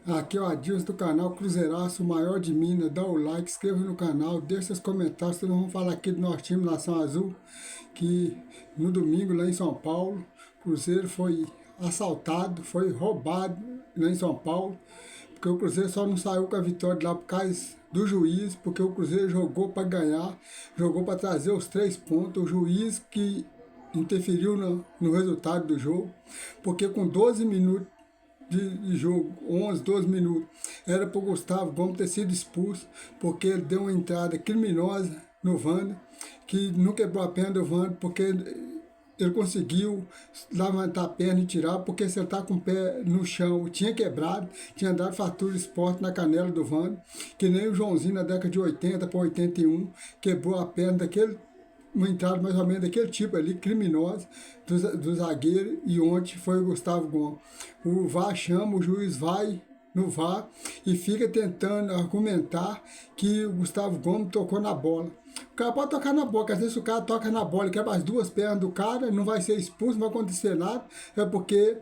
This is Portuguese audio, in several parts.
Aqui é o Adilson do canal Cruzeiraço, o maior de Minas. Dá o like, inscreva no canal, deixe seus comentários. Nós vamos falar aqui do nosso time Nação Azul, que no domingo lá em São Paulo, o Cruzeiro foi assaltado, foi roubado lá em São Paulo, porque o Cruzeiro só não saiu com a vitória lá por causa do juiz, porque o Cruzeiro jogou para ganhar, jogou para trazer os 3 pontos. O juiz que interferiu no resultado do jogo, porque com 12 minutos de jogo, 11, 12 minutos, era para o Gustavo Gomes ter sido expulso, porque ele deu uma entrada criminosa no Wander, que não quebrou a perna do Wander, porque ele conseguiu levantar a perna e tirar, porque se ele está com o pé no chão, tinha quebrado, tinha dado fratura esporte na canela do Wander, que nem o Joãozinho na década de 80 para 81, quebrou a perna daquele, uma entrada mais ou menos daquele tipo ali, criminosa, do zagueiro, e ontem foi o Gustavo Gomes. O VAR chama, o juiz vai no VAR e fica tentando argumentar que o Gustavo Gomes tocou na bola. O cara pode tocar na bola, porque às vezes o cara toca na bola e quebra as duas pernas do cara, não vai ser expulso, não vai acontecer nada, é porque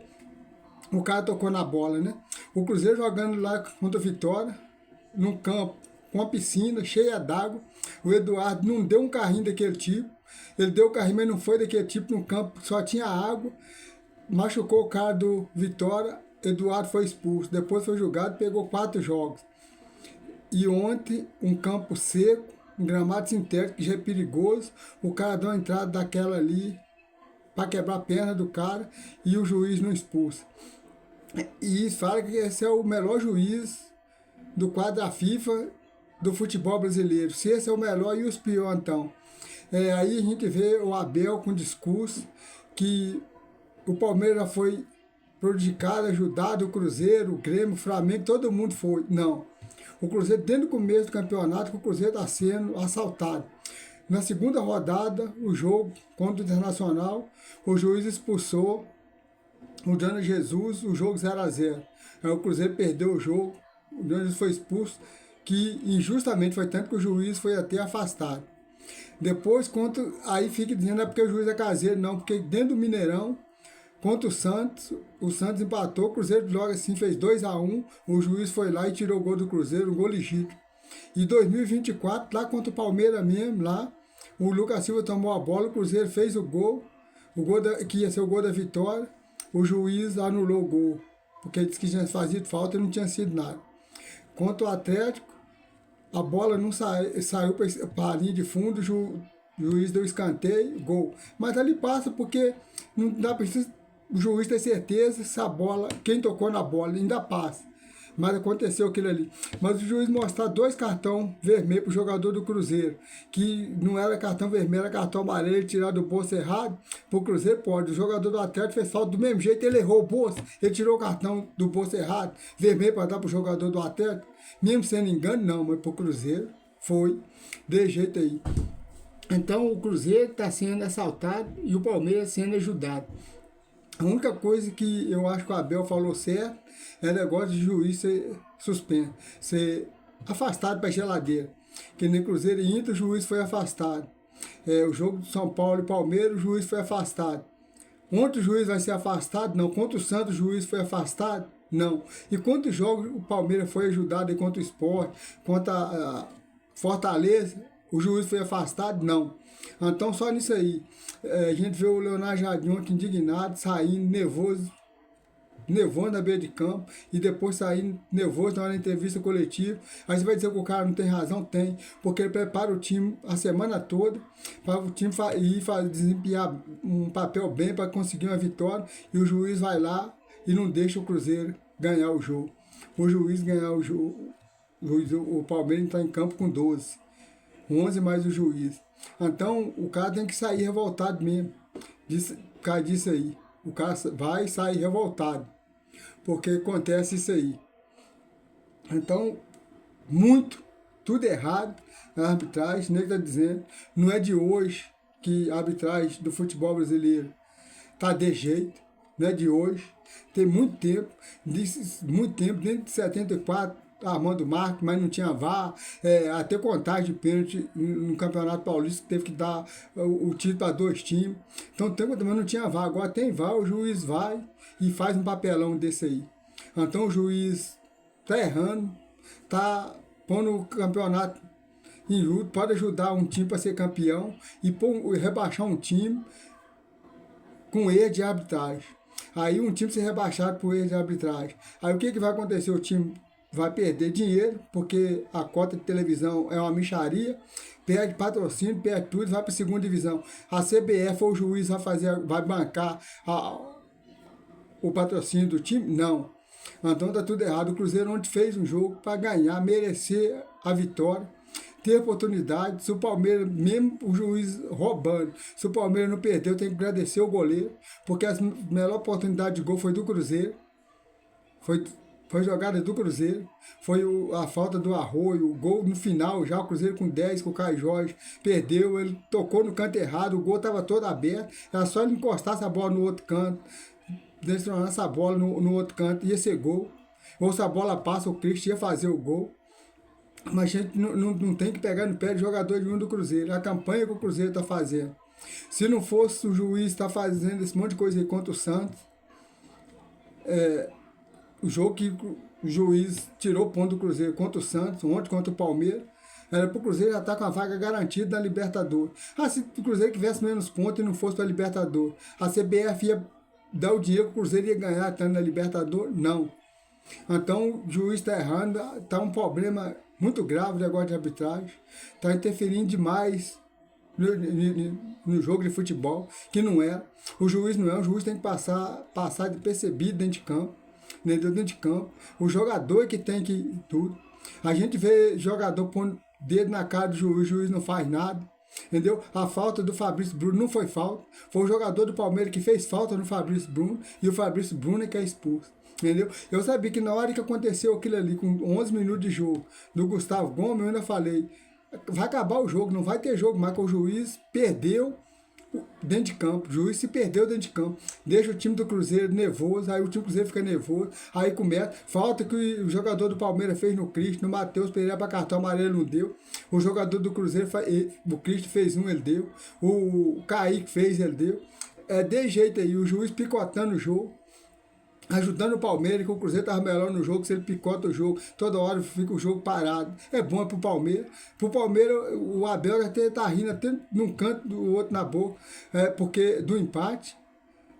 o cara tocou na bola, né? O Cruzeiro jogando lá contra o Vitória, num campo com uma piscina cheia d'água. O Eduardo não deu um carrinho daquele tipo. Ele deu o carrinho, mas não foi daquele tipo no campo, só tinha água. Machucou o cara do Vitória, Eduardo foi expulso. Depois foi julgado, pegou 4 jogos. E ontem, um campo seco, um gramado sintético, que já é perigoso. O cara deu uma entrada daquela ali para quebrar a perna do cara e o juiz não expulsa. E isso fala que esse é o melhor juiz do quadro da FIFA do futebol brasileiro. Se esse é o melhor, e os piores então? Aí a gente vê o Abel com discurso que o Palmeiras foi prejudicado, ajudado, o Cruzeiro, o Grêmio, o Flamengo, todo mundo foi. Não. O Cruzeiro, desde o começo do campeonato, o Cruzeiro está sendo assaltado. Na segunda rodada, o jogo contra o Internacional, o juiz expulsou o Daniel Jesus, o jogo 0-0. Aí o Cruzeiro perdeu o jogo, o Daniel Jesus foi expulso, que injustamente foi tanto que o juiz foi até afastado. Depois, aí fica dizendo é porque o juiz é caseiro, não, porque dentro do Mineirão, contra o Santos empatou, o Cruzeiro logo assim fez 2-1, o juiz foi lá e tirou o gol do Cruzeiro, um gol legítimo. E 2024, lá contra o Palmeiras mesmo, lá, o Lucas Silva tomou a bola, o Cruzeiro fez o gol que ia ser o gol da vitória, o juiz anulou o gol, porque ele disse que tinha fazido falta e não tinha sido nada. Contra o Atlético, a bola não saiu para a linha de fundo, o juiz deu escanteio, gol. Mas ali passa porque não dá para o juiz ter certeza se a bola, quem tocou na bola, ainda passa. Mas aconteceu aquilo ali. Mas o juiz mostrar 2 cartões vermelhos para o jogador do Cruzeiro, que não era cartão vermelho, era cartão amarelo, tirar do bolso errado, para o Cruzeiro pode. O jogador do Atlético fez falta do mesmo jeito, ele errou o bolso, ele tirou o cartão do bolso errado, vermelho para dar para o jogador do Atlético, mesmo sendo engano, não, mas para o Cruzeiro foi de jeito aí. Então o Cruzeiro está sendo assaltado e o Palmeiras sendo ajudado. A única coisa que eu acho que o Abel falou certo é o negócio de juiz ser suspenso, ser afastado para a geladeira. Que nem Cruzeiro e Inter, o juiz foi afastado. O jogo de São Paulo e Palmeiras, o juiz foi afastado. Ontem o juiz vai ser afastado? Não. Contra o Santos, o juiz foi afastado? Não. E quantos jogos o Palmeiras foi ajudado aí contra o Sport, contra a Fortaleza, o juiz foi afastado? Não. Então, só nisso aí. A gente vê o Leonardo Jardim ontem indignado, saindo nervoso, nervoso na beira de campo, e depois saindo nervoso na hora da entrevista coletiva. Aí você vai dizer que o cara não tem razão? Tem, porque ele prepara o time a semana toda para o time ir desempenhar um papel bem para conseguir uma vitória, e o juiz vai lá e não deixa o Cruzeiro ganhar o jogo. O juiz ganhar o jogo, o Palmeiras está em campo com 12. 11 mais o juiz. Então, o cara tem que sair revoltado mesmo. Por causa disso aí. O cara vai sair revoltado. Porque acontece isso aí. Então, tudo errado na arbitragem, nem está dizendo. Não é de hoje que a arbitragem do futebol brasileiro está de jeito. Não é de hoje. Tem muito tempo, desde 74, Armando Marques, mas não tinha VAR, até contagem de pênalti no Campeonato Paulista, que teve que dar o título para 2 times. Então, tempo também não tinha VAR, agora tem VAR, o juiz vai e faz um papelão desse aí. Então, o juiz tá errando, tá pondo o campeonato em luto, pode ajudar um time para ser campeão e rebaixar um time com erro de arbitragem. Aí um time ser rebaixado por erro de arbitragem. Aí o que, que vai acontecer? O time vai perder dinheiro, porque a cota de televisão é uma mixaria, perde patrocínio, perde tudo, vai para a segunda divisão. A CBF ou o juiz vai bancar o patrocínio do time? Não. Então tá tudo errado. O Cruzeiro ontem fez um jogo para ganhar, merecer a vitória, ter oportunidade. Se o Palmeiras, mesmo o juiz roubando, se o Palmeiras não perdeu, tem que agradecer o goleiro, porque a melhor oportunidade de gol foi do Cruzeiro. Foi jogada do Cruzeiro, foi a falta do Arroio, o gol no final, já o Cruzeiro com 10, com o Caio Jorge, perdeu, ele tocou no canto errado, o gol estava todo aberto, era só ele encostar essa bola no outro canto, direcionar essa bola no outro canto, ia ser gol. Ou se a bola passa, o Cristo ia fazer o gol. Mas a gente não tem que pegar no pé de jogador nenhum do Cruzeiro, a campanha que o Cruzeiro está fazendo. Se não fosse o juiz estar fazendo esse monte de coisa aí contra o Santos, o jogo que o juiz tirou o ponto do Cruzeiro contra o Santos, ontem contra o Palmeiras, era para o Cruzeiro já estar com a vaga garantida na Libertadores. Se o Cruzeiro tivesse menos pontos e não fosse para a Libertadores, a CBF ia dar o dinheiro que o Cruzeiro ia ganhar estando na Libertadores? Não. Então o juiz está errando, está um problema muito grave o negócio de arbitragem, está interferindo demais no jogo de futebol, que não é. O juiz não é, o juiz tem que passar de percebido dentro de campo. Dentro de campo, o jogador que tem que tudo. A gente vê jogador pondo dedo na cara do juiz, o juiz não faz nada, entendeu? A falta do Fabrício Bruno não foi falta, foi o jogador do Palmeiras que fez falta no Fabrício Bruno e o Fabrício Bruno é que é expulso, entendeu? Eu sabia que na hora que aconteceu aquilo ali, com 11 minutos de jogo, do Gustavo Gomes, eu ainda falei, vai acabar o jogo, não vai ter jogo mais, que o juiz perdeu dentro de campo, o juiz se perdeu dentro de campo, deixa o time do Cruzeiro nervoso, aí o time do Cruzeiro fica nervoso, aí começa, falta que o jogador do Palmeiras fez no Cristo, no Matheus Pereira para cartão amarelo não deu, o jogador do Cruzeiro, o Cristo fez um, ele deu, o Kaique fez, ele deu, de jeito aí, o juiz picotando o jogo, ajudando o Palmeiras, que o Cruzeiro estava melhor no jogo, se ele picota o jogo, toda hora fica o jogo parado. É bom pro Palmeiras. Pro Palmeiras, o Abel até tá rindo, até num canto do outro na boca, porque do empate,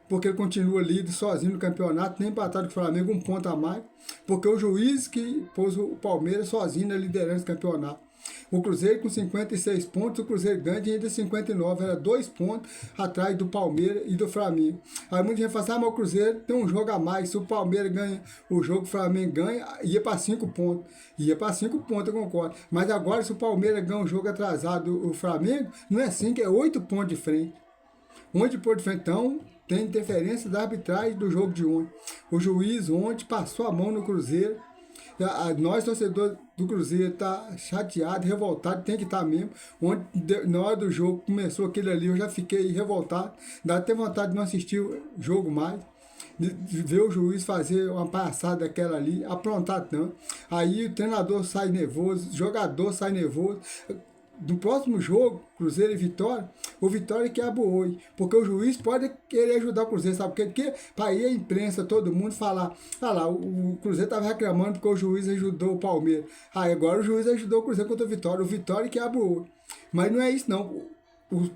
porque ele continua líder sozinho no campeonato, nem empatado com o Flamengo, um ponto a mais, porque o juiz que pôs o Palmeiras sozinho na liderança do campeonato. O Cruzeiro com 56 pontos, o Cruzeiro ganha de ainda 59, era 2 pontos atrás do Palmeiras e do Flamengo. Aí muita gente fala assim, mas o Cruzeiro tem um jogo a mais, se o Palmeiras ganha o jogo, o Flamengo ganha, ia para 5 pontos. Ia para 5 pontos, eu concordo. Mas agora, se o Palmeiras ganha um jogo atrasado, o Flamengo, não é 5, é 8 pontos de frente. 8 pontos de frente, então tem interferência da arbitragem do jogo de ontem. O juiz ontem passou a mão no Cruzeiro. Nós, torcedores do Cruzeiro, tá chateado, revoltado, tem que estar mesmo. Ontem, na hora do jogo, começou aquele ali, eu já fiquei revoltado. Dá até vontade de não assistir o jogo mais. De ver o juiz fazer uma palhaçada daquela ali, aprontar tanto. Aí o treinador sai nervoso, o jogador sai nervoso. No próximo jogo, Cruzeiro e Vitória, o Vitória que abre o olho, porque o juiz pode querer ajudar o Cruzeiro, sabe por quê? Porque para ir a imprensa, todo mundo falar, o Cruzeiro estava reclamando porque o juiz ajudou o Palmeiras. Agora o juiz ajudou o Cruzeiro contra o Vitória que abre o olho. Mas não é isso não,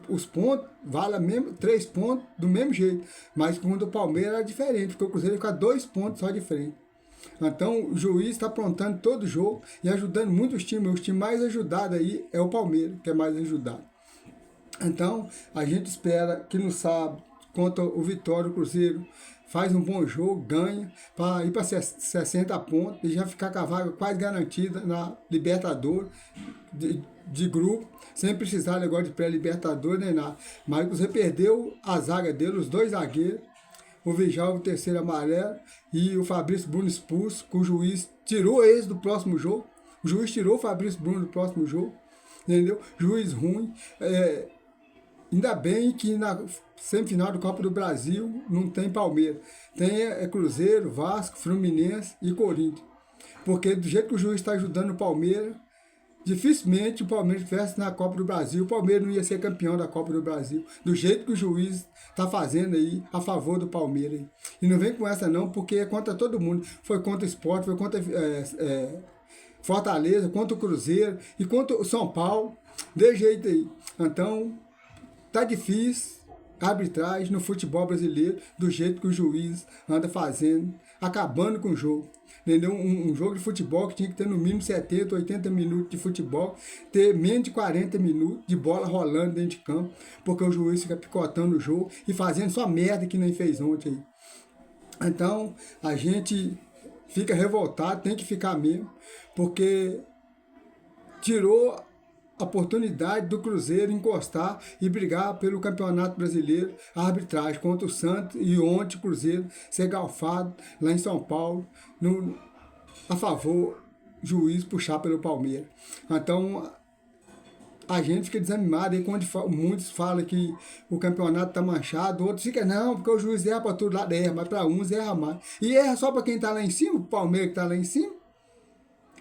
os pontos valem mesmo, 3 pontos do mesmo jeito, mas contra o Palmeiras é diferente, porque o Cruzeiro fica 2 pontos só de frente. Então o juiz está aprontando todo o jogo e ajudando muito os times. O time mais ajudado aí é o Palmeiras, que é mais ajudado. Então a gente espera que no sábado, contra o Vitória, o Cruzeiro faz um bom jogo, ganha, para ir para 60 pontos e já ficar com a vaga quase garantida na Libertadores de grupo, sem precisar de negócio de pré-Libertadores nem nada. Mas você perdeu a zaga dele, os 2 zagueiros, o Vijal, o terceiro amarelo, e o Fabrício Bruno expulso, que o juiz tirou eles do próximo jogo. O juiz tirou o Fabrício Bruno do próximo jogo, entendeu? Juiz ruim. Ainda bem que na semifinal do Copa do Brasil não tem Palmeiras. Tem Cruzeiro, Vasco, Fluminense e Corinthians. Porque do jeito que o juiz está ajudando o Palmeiras, dificilmente o Palmeiras estivesse na Copa do Brasil, o Palmeiras não ia ser campeão da Copa do Brasil, do jeito que o juiz está fazendo aí a favor do Palmeiras. Aí. E não vem com essa não, porque é contra todo mundo. Foi contra o Sport, foi contra Fortaleza, contra o Cruzeiro e contra o São Paulo, de jeito aí. Então, tá difícil a arbitragem no futebol brasileiro, do jeito que o juiz anda fazendo, acabando com o jogo. Entendeu? Um jogo de futebol que tinha que ter no mínimo 70, 80 minutos de futebol, ter menos de 40 minutos de bola rolando dentro de campo, porque o juiz fica picotando o jogo e fazendo só merda que nem fez ontem aí. Então, a gente fica revoltado, tem que ficar mesmo, porque tirou a oportunidade do Cruzeiro encostar e brigar pelo Campeonato Brasileiro, a arbitragem contra o Santos e ontem o Cruzeiro ser galfado lá em São Paulo, a favor, juiz puxar pelo Palmeiras. Então, a gente fica desanimado aí quando muitos falam que o campeonato está manchado, outros ficam, não, porque o juiz erra para todo lado, erra, mas para uns erra mais. E erra só para quem está lá em cima, o Palmeiras que está lá em cima.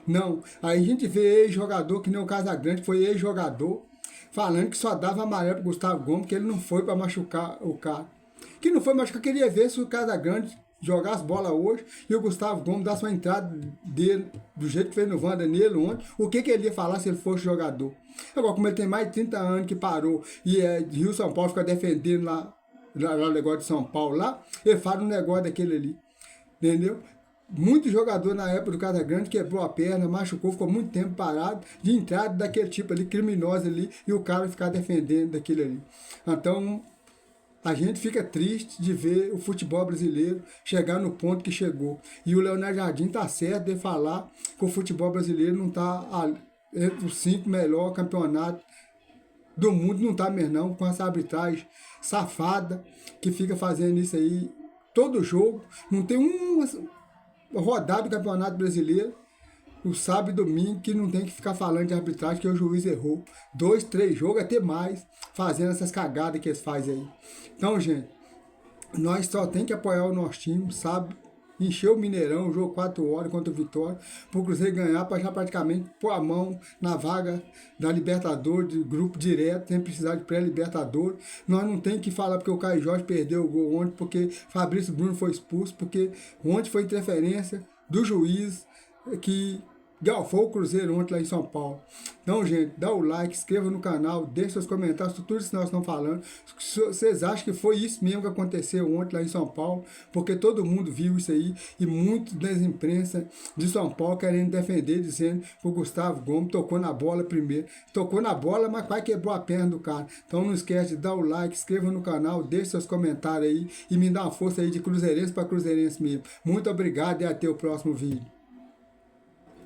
Não, aí a gente vê ex-jogador, que nem o Casagrande, foi ex-jogador, falando que só dava amarelo pro Gustavo Gomes, que ele não foi para machucar o cara. Que não foi machucar, queria ver se o Casagrande jogar as bolas hoje e o Gustavo Gomes dar sua entrada dele, do jeito que fez no Wanda nele ontem, o que ele ia falar se ele fosse jogador. Agora, como ele tem mais de 30 anos que parou e Rio São Paulo fica defendendo lá o negócio de São Paulo lá, ele fala um negócio daquele ali. Entendeu? Muito jogador na época do Casagrande quebrou a perna, machucou, ficou muito tempo parado, de entrada daquele tipo ali, criminoso ali, e o cara ficar defendendo daquele ali. Então, a gente fica triste de ver o futebol brasileiro chegar no ponto que chegou. E o Leonardo Jardim tá certo de falar que o futebol brasileiro não tá entre os 5 melhores campeonatos do mundo, não tá mesmo não, com essa arbitragem safada que fica fazendo isso aí todo jogo. Não tem uma rodada do Campeonato Brasileiro, no sábado e domingo, que não tem que ficar falando de arbitragem, que o juiz errou. 2, 3 jogos, até mais, fazendo essas cagadas que eles fazem aí. Então, gente, nós só tem que apoiar o nosso time, sabe? Encher o Mineirão, o jogo 4 horas contra o Vitória, para o Cruzeiro ganhar, para já praticamente pôr a mão na vaga da Libertadores, de grupo direto, sem precisar de pré-Libertadores. Nós não tem que falar porque o Caio Jorge perdeu o gol ontem, porque Fabrício Bruno foi expulso, porque ontem foi interferência do juiz que galfou o Cruzeiro ontem lá em São Paulo. Então, gente, dá o like, inscreva no canal, deixe seus comentários sobre tudo isso que nós estamos falando. Vocês acham que foi isso mesmo que aconteceu ontem lá em São Paulo? Porque todo mundo viu isso aí e muito das imprensas de São Paulo querendo defender, dizendo que o Gustavo Gomes tocou na bola primeiro. Tocou na bola, mas quase quebrou a perna do cara. Então não esquece de dar o like, inscreva no canal, deixe seus comentários aí e me dá uma força aí de cruzeirense para cruzeirense mesmo. Muito obrigado e até o próximo vídeo.